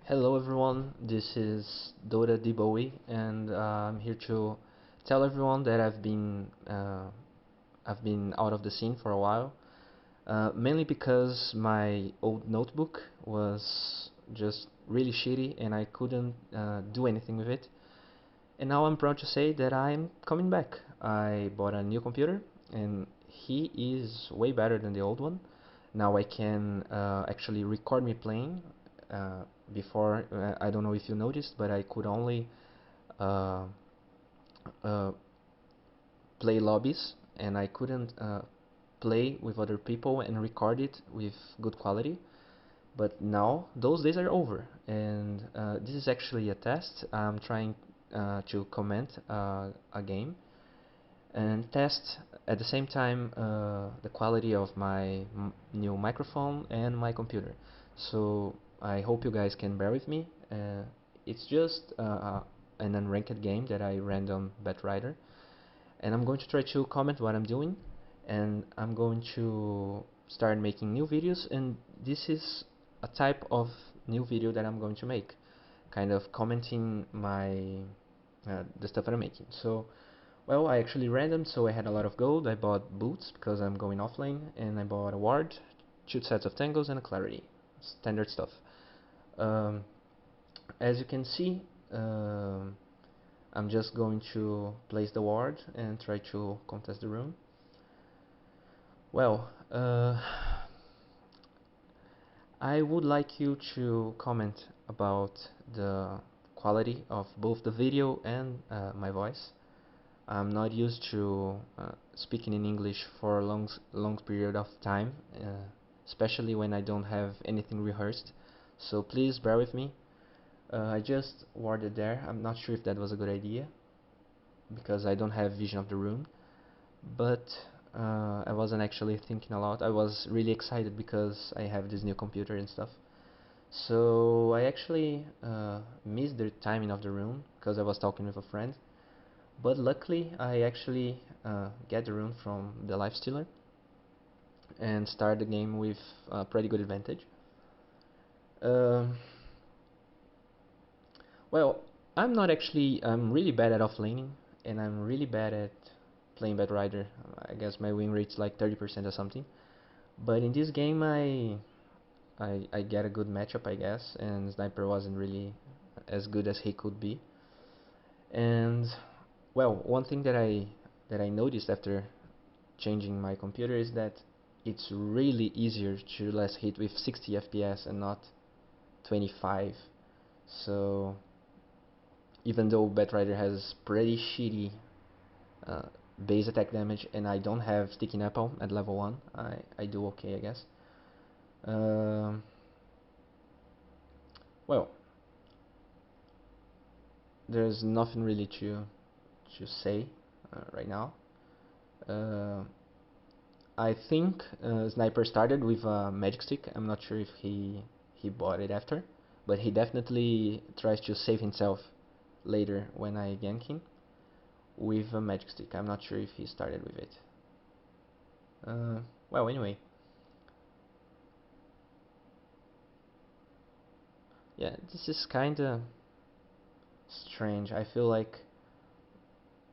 Hello everyone, this is Dota D.Bowie, and I'm here to tell everyone that I've been out of the scene for a while, mainly because my old notebook was just really shitty and I couldn't do anything with it. And now I'm proud to say that I'm coming back. I bought a new computer and he is way better than the old one. Now I can actually record me playing. Uh, Before, I don't know if you noticed, but I could only uh, uh, play lobbies and I couldn't play with other people and record it with good quality. But now those days are over, and this is actually a test. I'm trying to comment a game and test at the same time the quality of my new microphone and my computer. So I hope you guys can bear with me. It's just an unranked game that I random Batrider, and I'm going to try to comment what I'm doing, and I'm going to start making new videos, and this is a type of new video that I'm going to make, kind of commenting the stuff that I'm making. So well, I actually random, so I had a lot of gold. I bought boots because I'm going offlane, and I bought a ward, 2 sets of tangles, and a clarity. Standard stuff. Um, as you can see, I'm just going to place the ward and try to contest the room. Well, I would like you to comment about the quality of both the video and my voice. I'm not used to speaking in English for a long period of time, especially when I don't have anything rehearsed. So please bear with me. I just warded there. I'm not sure if that was a good idea because I don't have vision of the room, but I wasn't actually thinking a lot. I was really excited because I have this new computer and stuff. So I actually missed the timing of the room because I was talking with a friend. But luckily, I actually get the rune from the lifestealer and start the game with a pretty good advantage. Um, well, I'm really bad at offlaning, and I'm really bad at playing Batrider. I guess my win rate's like 30% or something. But in this game, I get a good matchup, I guess, and Sniper wasn't really as good as he could be. And well, one thing that I noticed after changing my computer is that it's really easier to less hit with 60 FPS and not 25. So even though Batrider has pretty shitty uh, base attack damage and I don't have Sticky Napalm at level 1, I do okay, I guess. Um, well, there's nothing really to say right now. Uh, I think Sniper started with a magic stick. I'm not sure if he bought it after, but he definitely tries to save himself later when I gank him with a magic stick. I'm not sure if he started with it. Uh, well, anyway, yeah, this is kinda strange. I feel like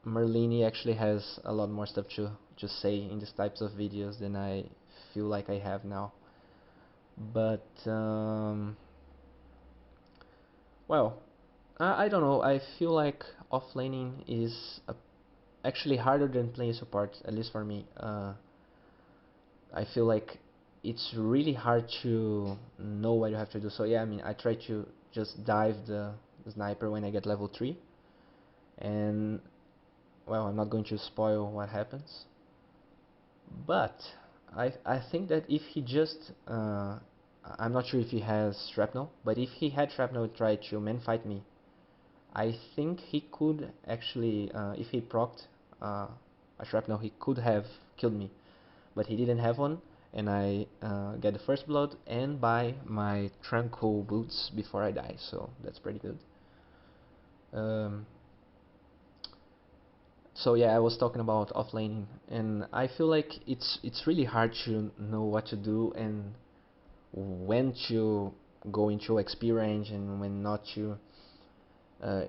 Merlini actually has a lot more stuff to say in these types of videos than I feel like I have now. But well, I don't know. I feel like offlaning is actually harder than playing support, at least for me. I feel like it's really hard to know what you have to do. So yeah, I mean, I try to just dive the sniper when I get level 3, and well, I'm not going to spoil what happens, but I think that if he just I'm not sure if he has shrapnel, but if he had shrapnel try to man fight me, I think he could actually, if he procced a shrapnel, he could have killed me, but he didn't have one, and I get the first blood and buy my tranquil boots before I die, so that's pretty good. Um, so yeah, I was talking about offlaning, and I feel like it's really hard to know what to do and when to go into XP range and when not to. Uh,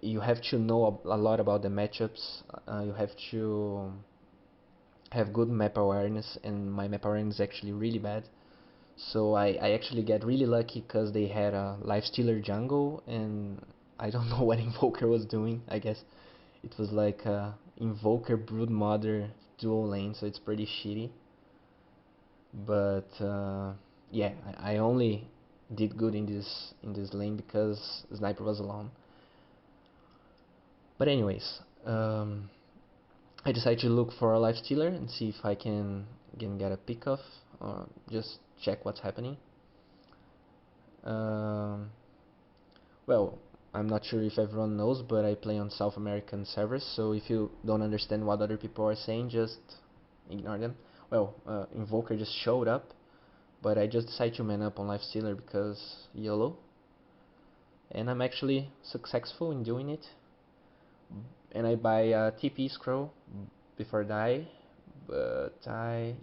you have to know a lot about the matchups. You have to have good map awareness, and my map awareness is actually really bad. So I actually get really lucky because they had a lifestealer jungle, and I don't know what Invoker was doing. I guess it was like a Invoker Broodmother dual lane, so it's pretty shitty. But yeah, I only did good in this lane because Sniper was alone. But anyways, I decided to look for a lifestealer and see if I can get a pick off or just check what's happening. Um, well, I'm not sure if everyone knows, but I play on South American servers, so if you don't understand what other people are saying, just ignore them. Well, Invoker just showed up, but I just decided to man up on Lifestealer because YOLO, and I'm actually successful in doing it. And I buy a TP scroll before I die, but I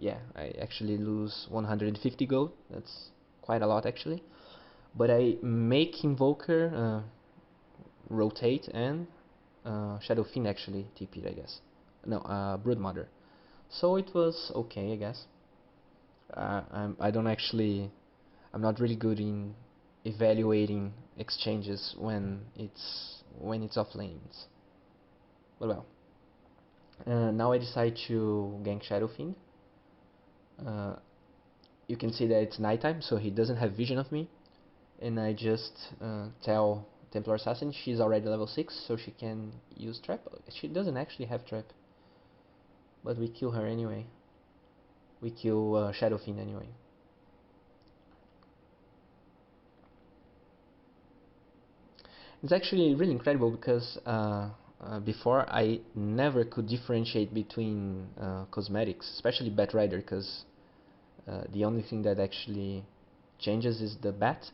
actually lose 150 gold. That's quite a lot actually. But I make Invoker rotate and Shadow Fiend actually TP'd, I guess. No, Broodmother. So it was okay, I guess. I don't actually. I'm not really good in evaluating exchanges when it's off lanes. But well, now I decide to gank Shadow Fiend. Uh, you can see that it's nighttime, so he doesn't have vision of me. And I just tell Templar Assassin she's already level 6, so she can use trap. She doesn't actually have trap, but we kill her anyway. We kill Shadow Fiend anyway. It's actually really incredible because before I never could differentiate between cosmetics, especially Batrider, because the only thing that actually changes is the bat.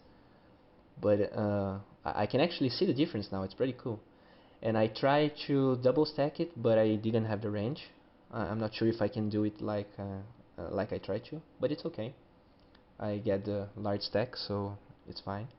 But I can actually see the difference now. It's pretty cool. And I tried to double stack it, but I didn't have the range. I'm not sure if I can do it like I tried to, but it's okay. I get the large stack, so it's fine.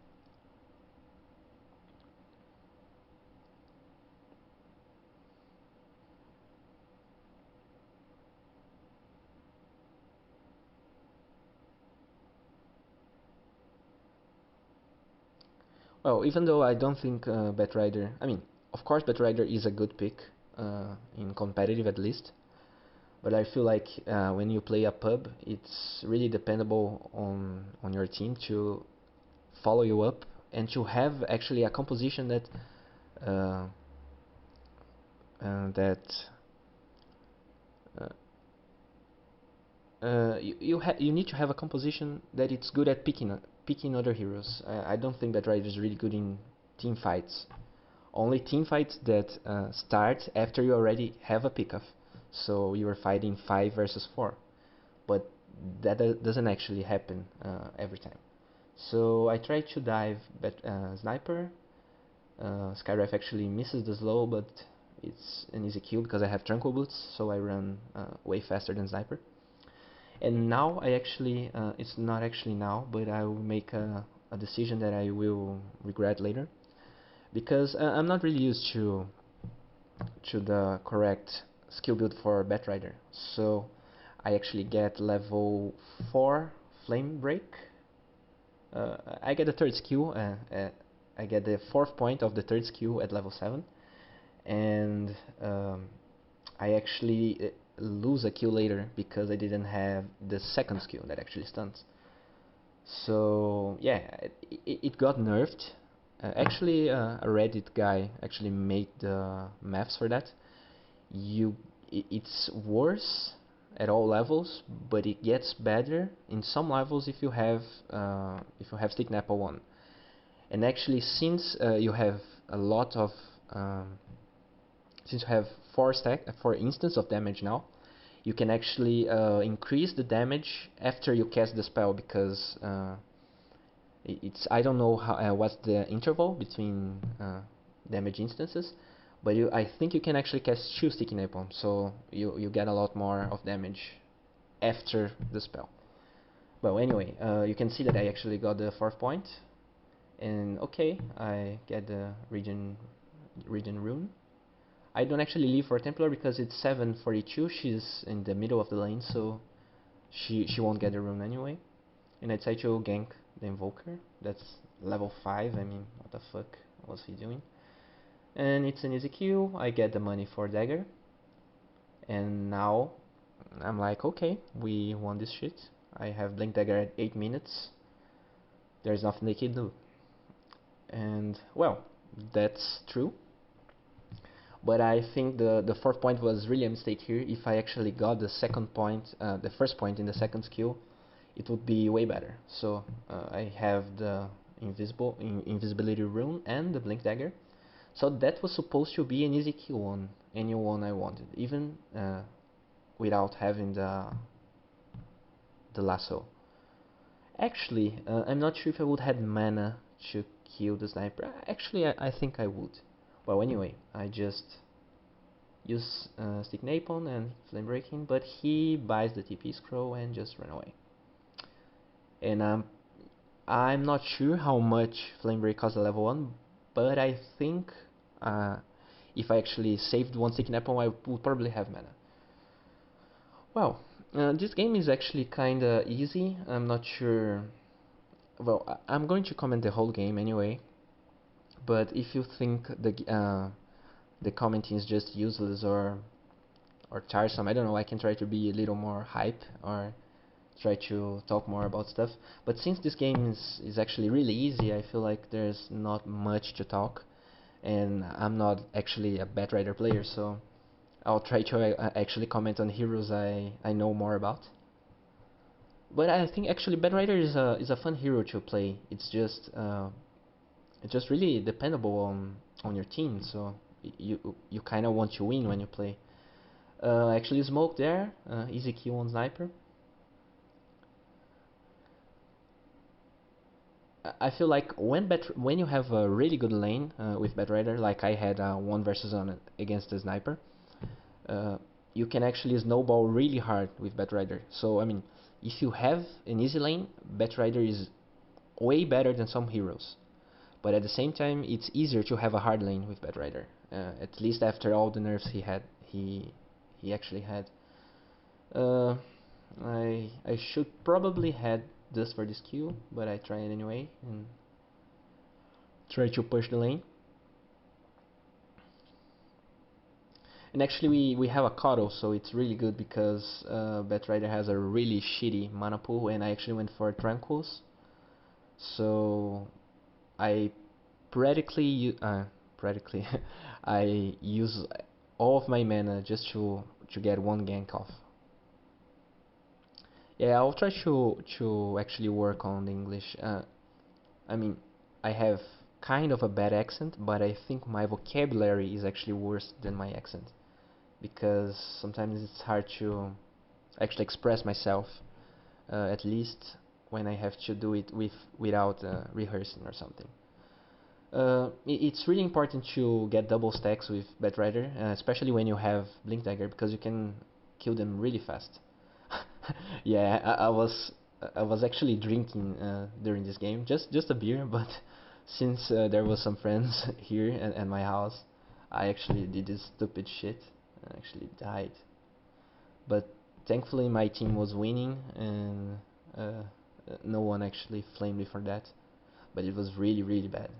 Well, even though I don't think Batrider, I mean, of course Batrider is a good pick, in competitive at least, but I feel like when you play a pub, it's really dependable on your team to follow you up and to have actually a composition uh, that uh, you need to have a composition that it's good at picking other heroes. I don't think that Ryder is really good in team fights. Only team fights that start after you already have a pickoff. So you are fighting 5 versus 4, but that doesn't actually happen every time. So I try to dive sniper. Skyref actually misses the slow, but it's an easy kill because I have tranquil boots, so I run way faster than sniper. And now I actually, it's not actually now, but I will make a decision that I will regret later, because I'm not really used to the correct skill build for Batrider. So I actually get level 4 Flame Break. I get the third skill, I get the fourth point of the third skill at level 7, and I actually lose a kill later because I didn't have the second skill that actually stuns. So yeah, it got nerfed. Actually, a Reddit guy actually made the maths for that. It's worse at all levels, but it gets better in some levels if you have Stick Apple 1. And actually, since you have a lot of since you have 4 instance of damage now, you can actually increase the damage after you cast the spell, because it's I don't know what's the interval between damage instances, but I think you can actually cast 2 sticky napalm, so you get a lot more of damage after the spell. Well, anyway, you can see that I actually got the fourth point, and okay, I get the region rune. I don't actually leave for Templar because it's 742. She's in the middle of the lane, so she won't get the rune anyway. And I try to gank the Invoker. That's level 5. I mean, what the fuck was he doing? And it's an easy kill. I get the money for dagger. And now I'm like, okay, we won this shit. I have blink dagger at 8 minutes. There's nothing they can do. And well, that's true. But I think the fourth point was really a mistake here. If I actually got the second point, the first point in the second skill, it would be way better. So I have the invisibility rune and the blink dagger. So that was supposed to be an easy kill on anyone I wanted, even without having the lasso. Actually, I'm not sure if I would have mana to kill the sniper. Actually, I think I would. Well, anyway, I just use stick napalm and flame breaking, but he buys the TP scroll and just run away. And I'm not sure how much flame break costs at level 1, but I think if I actually saved one stick napalm, I would probably have mana. Well, this game is actually kinda easy. I'm not sure. Well, I'm going to comment the whole game anyway. But if you think the commenting is just useless or tiresome, I don't know. I can try to be a little more hype or try to talk more about stuff. But since this game is actually really easy, I feel like there's not much to talk, and I'm not actually a Batrider player, so I'll try to actually comment on heroes I know more about. But I think actually Batrider is a fun hero to play. It's just really dependable on your team, so you kind of want to win when you play. Actually smoke there, easy kill on sniper. I feel like when you have a really good lane with Batrider, like I had one versus one against the sniper, uh, you can actually snowball really hard with Batrider. So I mean, if you have an easy lane, Batrider is way better than some heroes. But at the same time, it's easier to have a hard lane with Batrider. At least after all the nerfs he actually had. Uh, I should probably had this for this Q, but I try it anyway and try to push the lane. And actually we have a Coddle, so it's really good because Batrider has a really shitty mana pool, and I actually went for Tranquils. So I practically I use all of my mana just to get one gank off. Yeah, I'll try to actually work on the English. I mean, I have kind of a bad accent, but I think my vocabulary is actually worse than my accent because sometimes it's hard to actually express myself, at least when I have to do it without rehearsing or something. It's really important to get double stacks with Batrider, especially when you have Blink Dagger, because you can kill them really fast. Yeah, I was actually drinking during this game, just a beer, but since there was some friends here at my house, I actually did this stupid shit. I actually died, but thankfully my team was winning, and no one actually flamed me for that. But it was really bad.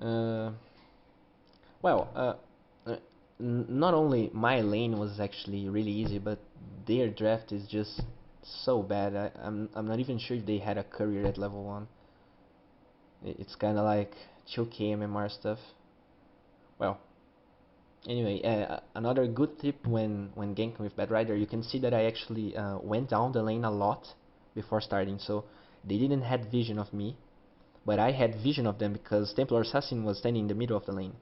Uh, well, not only my lane was actually really easy, but their draft is just so bad. I'm not even sure if they had a career at level 1. It's kind of like 2k MMR stuff. Well, anyway, another good tip when ganking with Batrider, you can see that I actually went down the lane a lot before starting, so they didn't had vision of me, but I had vision of them because Templar Assassin was standing in the middle of the lane,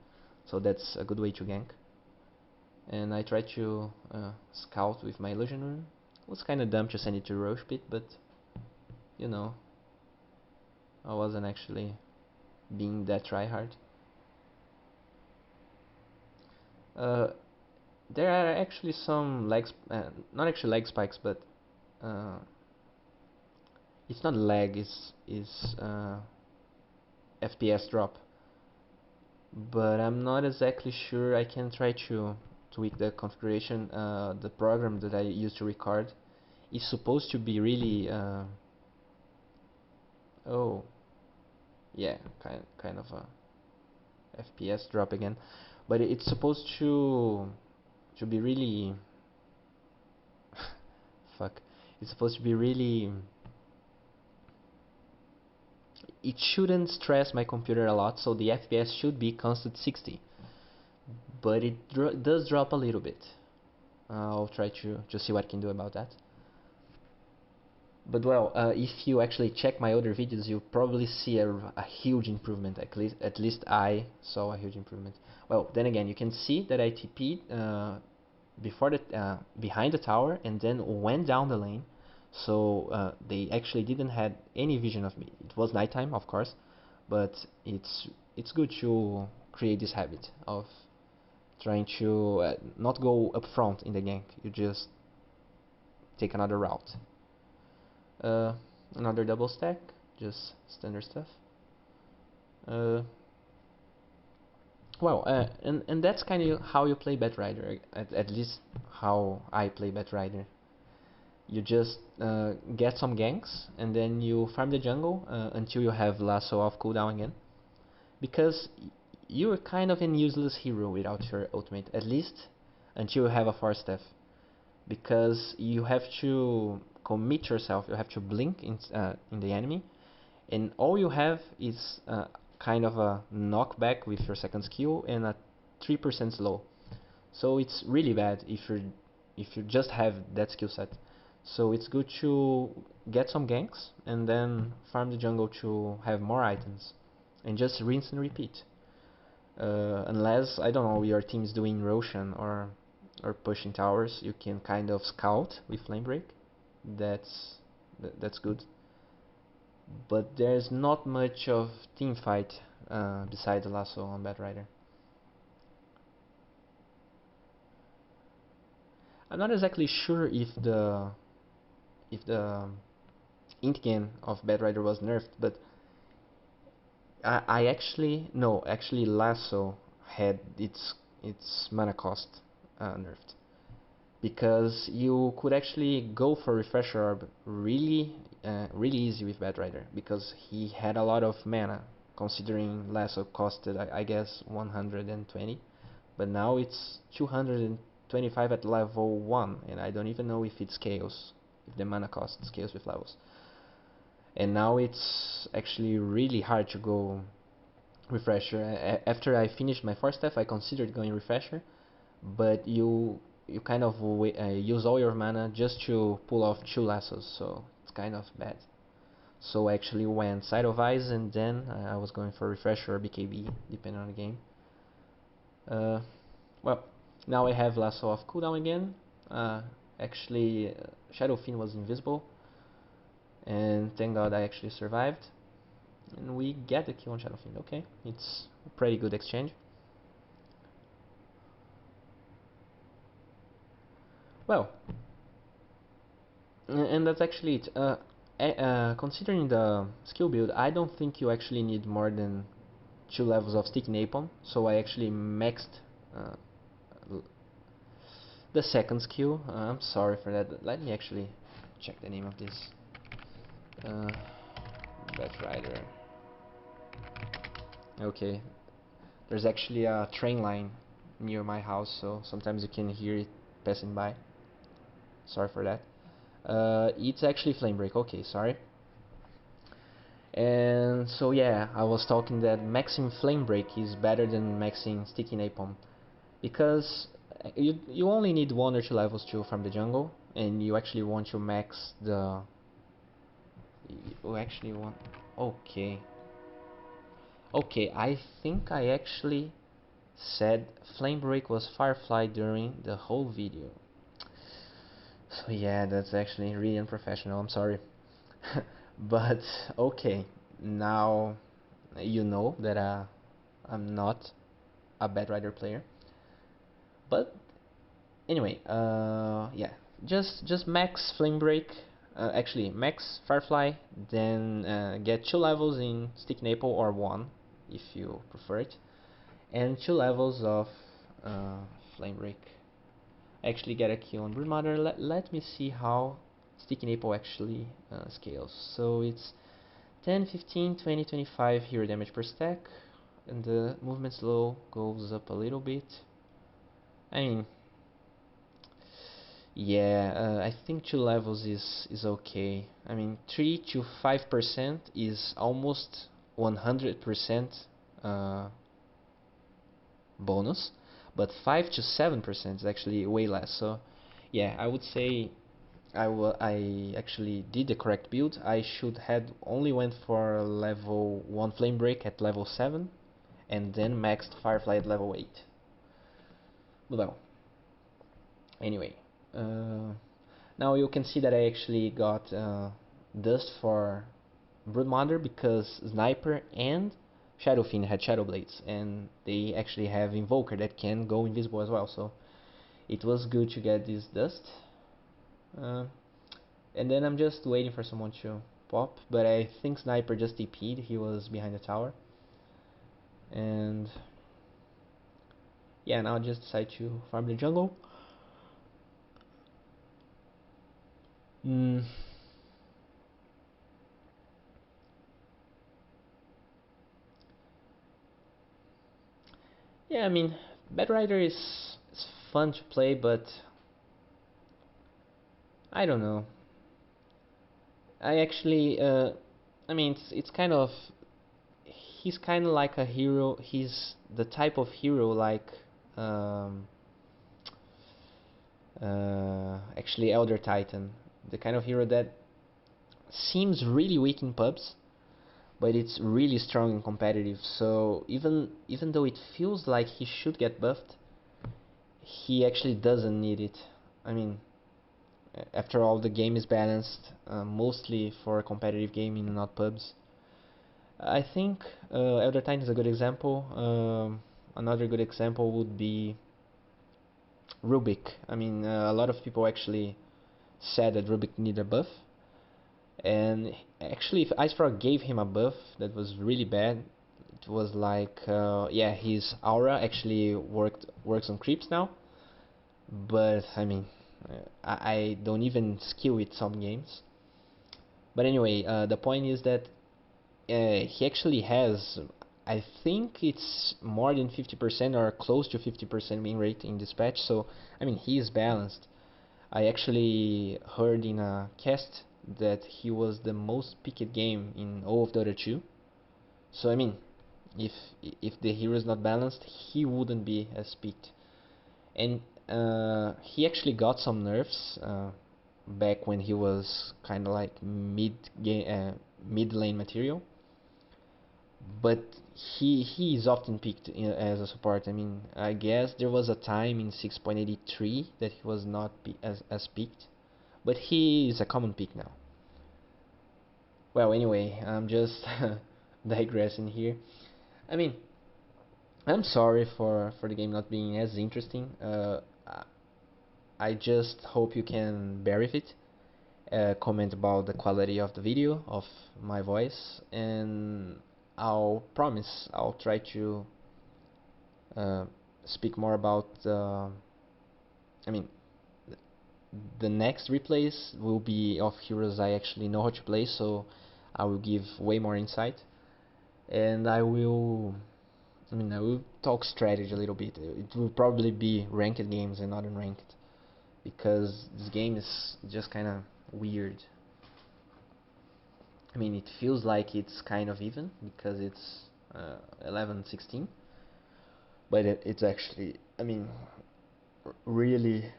so that's a good way to gank. And I tried to scout with my illusion rune. It was kinda dumb to send it to Roche Pit, but you know, I wasn't actually being that tryhard. Uh, there are actually some not actually lag spikes, but uh, it's not lag, it's FPS drop. But I'm not exactly sure. I can try to tweak the configuration. The program that I use to record is supposed to be really oh yeah, kind of a FPS drop again, but it's supposed to be really fuck. It's supposed to be really. It shouldn't stress my computer a lot, so the FPS should be constant 60, but it does drop a little bit. I'll try to see what I can do about that. But well, if you actually check my other videos, you'll probably see a huge improvement. At least I saw a huge improvement. Well, then again, you can see that I TP'd before behind the tower and then went down the lane. So they actually didn't had any vision of me. It was nighttime, of course, but it's good to create this habit of trying to not go up front in the gank. You just take another route. Uh, Another double stack, just standard stuff. Uh, and that's kind of how you play Batrider. At least how I play Batrider. You just get some ganks and then you farm the jungle until you have lasso off cooldown again. Because you're kind of an useless hero without your ultimate, at least until you have a 4 staff. Because you have to commit yourself, you have to blink in the enemy, and all you have is kind of a knockback with your second skill and a 3% slow. So it's really bad if you just have that skill set. So it's good to get some ganks and then farm the jungle to have more items and just rinse and repeat. Unless I don't know your team is doing Roshan or pushing towers, you can kind of scout with Flame Break. That's that's good. But there's not much of team fight beside the lasso on Batrider. I'm not exactly sure if the int gain of Batrider was nerfed, but I actually no, actually lasso had its mana cost nerfed because you could actually go for refresher orb really easy with Batrider because he had a lot of mana considering lasso costed I guess 120, but now it's 225 at level 1 and I don't even know if it scales, if the mana cost scales with levels. And now it's actually really hard to go refresher. After I finished my first step, I considered going refresher, but you kind of use all your mana just to pull off 2 lassos, so it's kind of bad. So I actually went Side of Eyes and then I was going for refresher or BKB, depending on the game. Uh, well, now I have lasso off cooldown again. Actually, Shadow Fiend was invisible, and thank God I actually survived. And we get the kill on Shadow Fiend. Okay, it's a pretty good exchange. Well, and that's actually it. Considering the skill build, I don't think you actually need more than 2 levels of Sticky Napalm. So I actually maxed uh, the second skill. I'm sorry for that. Let me actually check the name of this. Uh, Batrider. Okay, there's actually a train line near my house, so sometimes you can hear it passing by. Sorry for that. It's actually Flame Break. Okay, sorry. And so yeah, I was talking that maxing Flame Break is better than maxing Sticky Napalm because you only need 1 or 2 levels to from the jungle, and you actually want to max the. You actually want. Okay. Okay, I think I actually said Flame Break was Firefly during the whole video. So yeah, that's actually really unprofessional. I'm sorry. But okay, now you know that I'm not a Batrider player. But Anyway, yeah, just max flame break. Actually, max firefly, then get 2 levels in stick naple or 1 if you prefer it, and 2 levels of flame break. Actually, get a kill on broodmother. Let me see how sticky naple actually scales. So it's 10, 15, 20, 25 hero damage per stack, and the movement slow goes up a little bit. I mean, yeah, I think 2 levels is okay. I mean, 3 to 5% is almost 100% uh, bonus, but 5 to 7% is actually way less. So, yeah, I would say I actually did the correct build. I should had only went for level 1 flame break at level 7, and then maxed firefly at level 8. Well, anyway. Uh, Now you can see that I actually got dust for Broodmother because Sniper and Shadowfiend had Shadow Blades, and they actually have Invoker that can go invisible as well, so it was good to get this dust. Uh, and then I'm just waiting for someone to pop, but I think Sniper just TP'd, he was behind the tower. And yeah, now I just decide to farm the jungle. Mm, yeah, I mean, Batrider is fun to play, but I don't know. I actually, I mean, it's kind of, he's kind of like a hero. He's the type of hero like, um, actually Elder Titan, the kind of hero that seems really weak in pubs, but it's really strong in competitive. So even though it feels like he should get buffed, he actually doesn't need it. I mean, after all, the game is balanced, mostly for a competitive gaming and not pubs. I think Elder Titan is a good example. Another good example would be Rubik. I mean, a lot of people actually said that Rubik needed a buff, and actually, if Icefrog gave him a buff that was really bad, it was like, yeah, his aura actually works on creeps now. But I mean, I don't even skill with some games. But anyway, the point is that he actually has, I think it's more than 50% or close to 50% win rate in this patch. So I mean, he is balanced. I actually heard in a cast that he was the most picked game in all of Dota 2. So I mean, if if the hero is not balanced, he wouldn't be as picked. And he actually got some nerfs back when he was kind of like mid lane material, but he is often picked as a support. I mean, I guess there was a time in 6.83 that he was not as picked, but he is a common pick now. Well, anyway, I'm just digressing here. I mean, I'm sorry for the game not being as interesting. I just hope you can bear with it. Comment about the quality of the video, of my voice, and I'll promise I'll try to uh, speak more about I mean, the next replays will be of heroes I actually know how to play, so I will give way more insight, and I will talk strategy a little bit. It will probably be ranked games and not unranked, because this game is just kind of weird. I mean, it feels like it's kind of even because it's 11-16, but it's actually, I mean, really.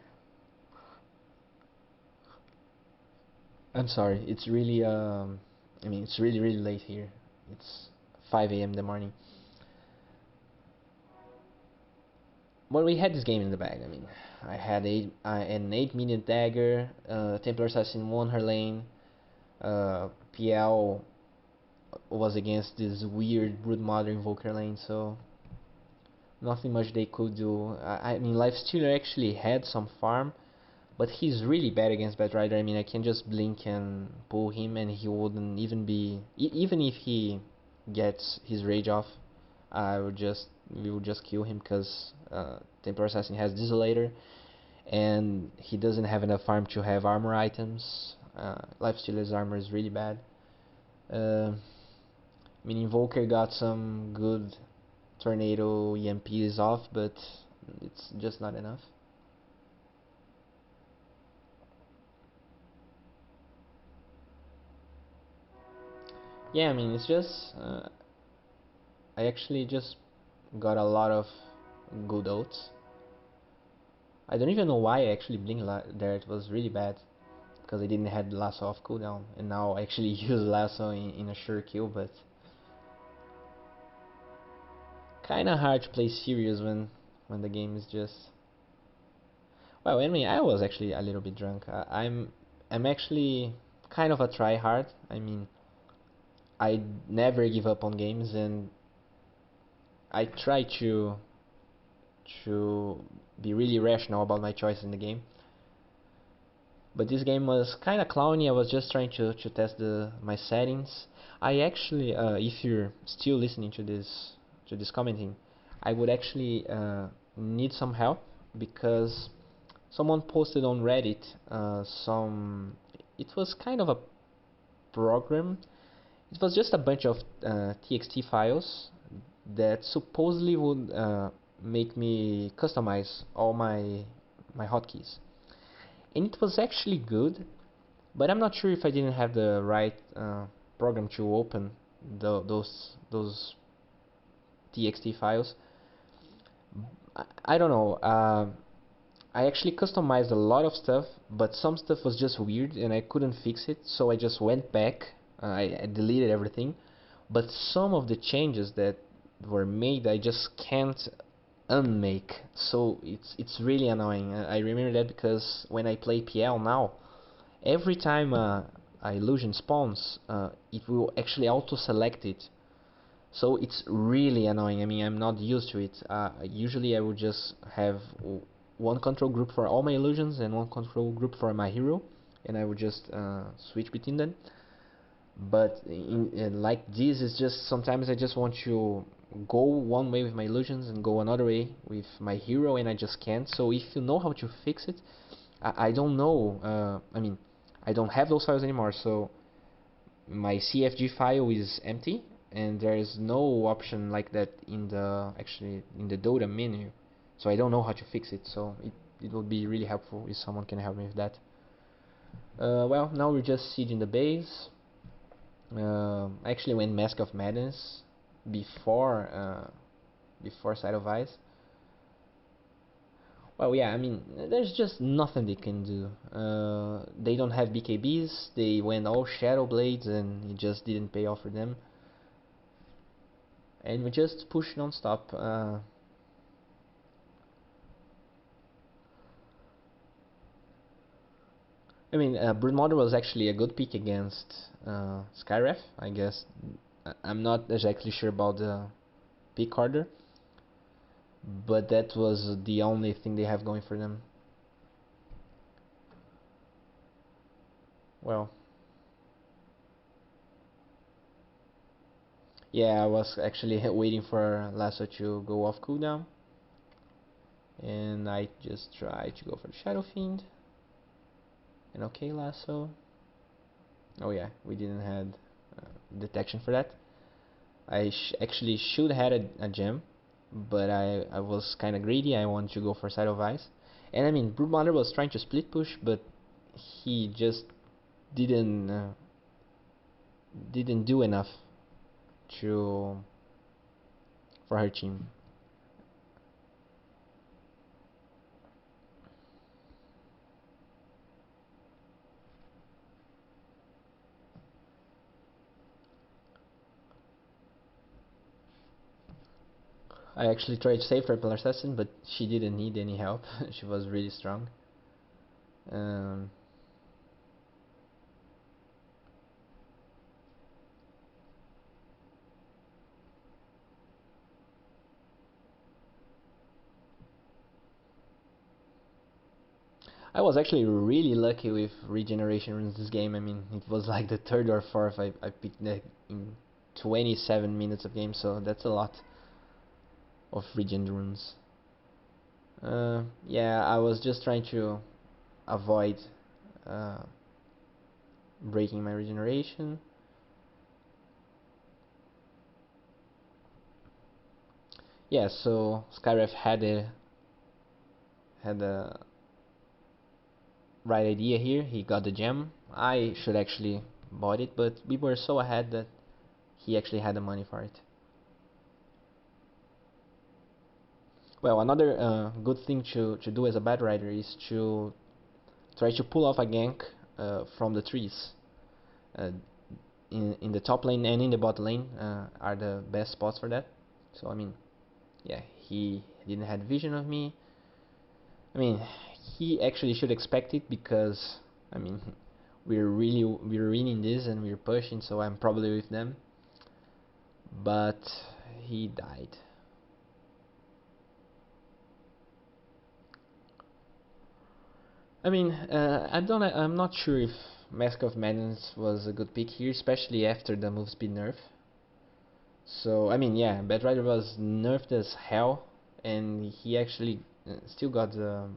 I'm sorry. It's really I mean, it's really late here. It's 5 a.m. in the morning. But we had this game in the bag. I mean, I had an 8-minute dagger, Templar Assassin won her lane, PL was against this weird Broodmother Invoker lane, so Nothing much they could do. I mean, Lifestealer actually had some farm, but he's really bad against Batrider. I mean, I can just blink and pull him, and he wouldn't even be. Even if he gets his rage off, I would just we would just kill him because Templar Assassin has Desolator, and he doesn't have enough farm to have armor items. Lifestealer's armor is really bad. I mean, Invoker got some good Tornado EMPs off, but it's just not enough. Yeah, I mean, it's just I actually just got a lot of good ults. I don't even know why I actually blinked there. It was really bad because I didn't have lasso off cooldown, and now I actually use lasso in a sure kill, but kind of hard to play serious when the game is just. Well, I mean, I was actually a little bit drunk. I'm actually kind of a tryhard. I mean, I never give up on games, and I try to be really rational about my choices in the game. But this game was kind of clowny. I was just trying to test my settings. I actually, if you're still listening to this commenting, I would actually need some help because someone posted on Reddit some. It was kind of a program. It was just a bunch of TXT files that supposedly would make me customize all my hotkeys. And it was actually good, but I'm not sure if I didn't have the right program to open those TXT files. I don't know. I actually customized a lot of stuff, but some stuff was just weird and I couldn't fix it, so I just went back. I deleted everything, but some of the changes that were made I just can't unmake. So it's really annoying. I remember that because when I play PL now, every time a illusion spawns, it will actually auto select it. So it's really annoying. I mean, I'm not used to it. Usually I would just have one control group for all my illusions and one control group for my hero, and I would just switch between them. But like this, is just sometimes I just want to go one way with my illusions and go another way with my hero, and I just can't. So if you know how to fix it, I don't know. I mean, I don't have those files anymore, so my CFG file is empty, and there is no option like that in the actually in the Dota menu. So I don't know how to fix it. So it would be really helpful if someone can help me with that. Well, now we're just sieging the base. I actually went Mask of Madness before before Sight of Eyes. Well, yeah, I mean, there's just nothing they can do. They don't have BKBs. They went all Shadow Blades, and it just didn't pay off for them. And we just push non-stop. I mean, Broodmother was actually a good pick against Skyref, I guess. I'm not exactly sure about the pick order, but that was the only thing they have going for them. Well, yeah, I was actually waiting for Lasso to go off cooldown, and I just tried to go for the Shadow Fiend. And okay, Lasso. Oh yeah, we didn't have detection for that. I actually should have had a gem, but I was kind of greedy. I wanted to go for Side of Ice. And I mean, Broodmother was trying to split push, but he just didn't didn't do enough to for her team. I actually tried to save her Pillar Assassin, but she didn't need any help. She was really strong. Um, I was actually really lucky with regeneration runes this game. I mean, it was like the third or fourth I picked that in 27 minutes of game, so that's a lot of regen runes. Yeah, I was just trying to avoid uh, breaking my regeneration. Yeah, so Skyref had a right idea here. He got the gem. I should actually bought it, but we were so ahead that he actually had the money for it. Well, another good thing to do as a Batrider is to try to pull off a gank from the trees. Uh, in the top lane and in the bot lane are the best spots for that. So I mean, yeah, he didn't have vision of me. I mean, he actually should expect it because I mean, we're winning this and we're pushing, so I'm probably with them. But he died. I mean, I'm not sure if Mask of Madness was a good pick here, especially after the move speed nerf. So I mean, yeah, Batrider was nerfed as hell, and he actually still got the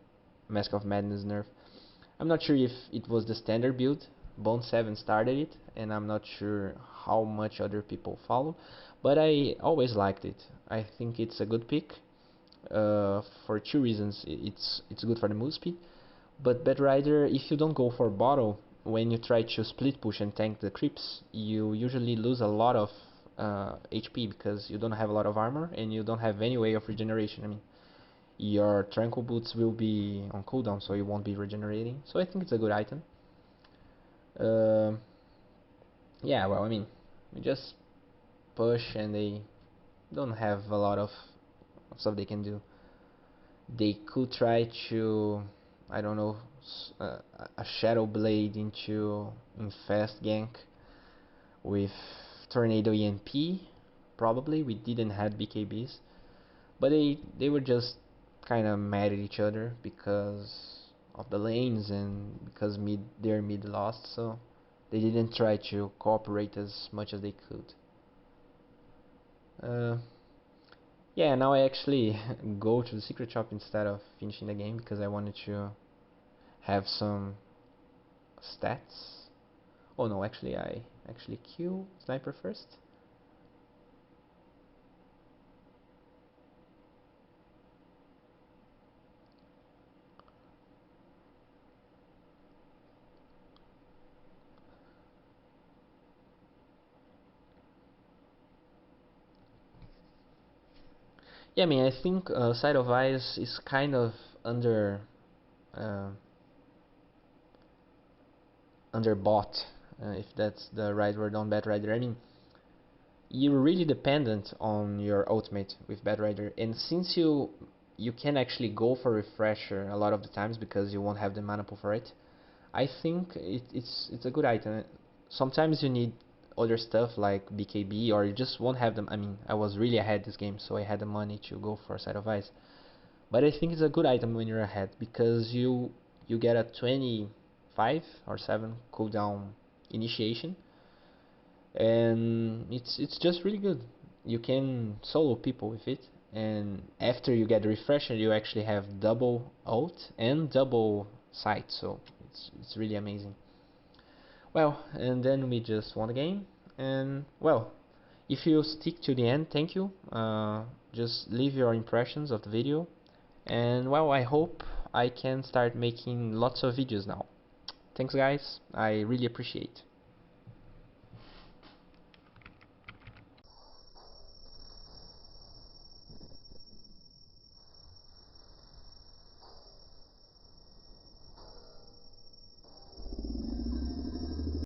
Mask of Madness nerf. I'm not sure if it was the standard build. Bone 7 started it, and I'm not sure how much other people follow, but I always liked it. I think it's a good pick for two reasons. It's good for the move speed, but Batrider, if you don't go for bottle, when you try to split push and tank the creeps, you usually lose a lot of HP because you don't have a lot of armor and you don't have any way of regeneration. I mean, your tranquil boots will be on cooldown, so you won't be regenerating. So I think it's a good item. Uh, yeah, well, I mean, you just push and they don't have a lot of stuff they can do. They could try to, I don't know, a Shadow Blade into Infest gank with Tornado EMP. Probably we didn't have BKBs, but they were just kind of mad at each other because of the lanes and because their mid lost, so they didn't try to cooperate as much as they could. Uh, yeah, now I actually go to the secret shop instead of finishing the game because I wanted to have some stats. Oh no, actually I actually kill sniper first. Yeah, I mean, I think Side of Eyes is kind of under uh, under bot, if that's the right word on Batrider. I mean, you're really dependent on your ultimate with Batrider, and since you can actually go for refresher a lot of the times because you won't have the mana pool for it, I think it's a good item. Sometimes you need other stuff like BKB, or you just won't have them. I mean, I was really ahead this game, so I had the money to go for Side of Ice. But I think it's a good item when you're ahead because you get a 25 or 7 cooldown initiation, and it's just really good. You can solo people with it, and after you get the refresher, you actually have double ult and double sight, so it's really amazing. Well, and then we just won the game, and well, if you stick to the end, thank you. Just leave your impressions of the video, and well, I hope I can start making lots of videos now. Thanks guys, I really appreciate.